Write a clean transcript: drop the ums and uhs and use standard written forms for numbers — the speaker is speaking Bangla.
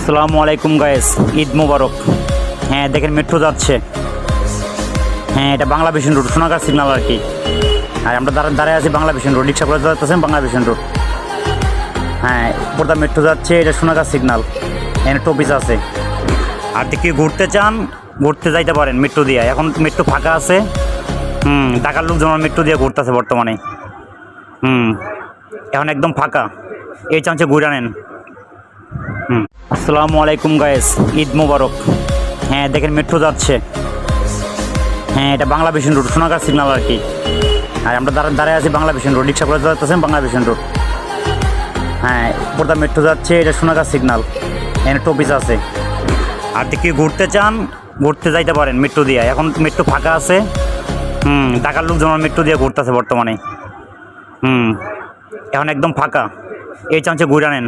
আসসালামু আলাইকুম গাইস, ঈদ মোবারক। হ্যাঁ দেখেন মেট্রো যাচ্ছে। হ্যাঁ এটা বাংলা ভিশন রোড, সোনাগার সিগন্যাল আর কি। আর আমরা দাঁড়ায় আছি বাংলা ভিশন রোড, রিক্সা করে যাচ্ছেন বাংলা ভিশন রোড। হ্যাঁ পুরোটা মেট্রো যাচ্ছে, এটা সোনাগার সিগন্যাল। এখানে টপিস আছে, আর দেখি ঘুরতে চান ঘুরতে যাইতে পারেন মেট্রো দিয়ে। এখন মেট্রো ফাঁকা আছে। ঢাকার লোকজন মেট্রো দিয়ে ঘুরতেছে বর্তমানে। এখন একদম ফাঁকা, এই চান্সে ঘুরে নেন। আসসালামু আলাইকুম গাইস, ঈদ মোবারক। হ্যাঁ দেখেন মেট্রো যাচ্ছে। হ্যাঁ এটা বাংলা ভিশন রোড, সোনাগার সিগন্যাল আর কি। আর আমরা দাঁড়ায় আছি বাংলা ভিশন রোড, রিক্সা করে যাচ্ছেন বাংলা ভিশন রোড। হ্যাঁ পুরোটা মেট্রো যাচ্ছে, এটা সোনাগার সিগন্যাল। এখানে টপিস আছে, আর দেখি ঘুরতে চান ঘুরতে যাইতে পারেন মেট্রো দিয়ে। এখন মেট্রো ফাঁকা আছে। ঢাকার লোকজন মেট্রো দিয়ে ঘুরতেছে বর্তমানে। এখন একদম ফাঁকা, এই চান্সে ঘুরে নেন।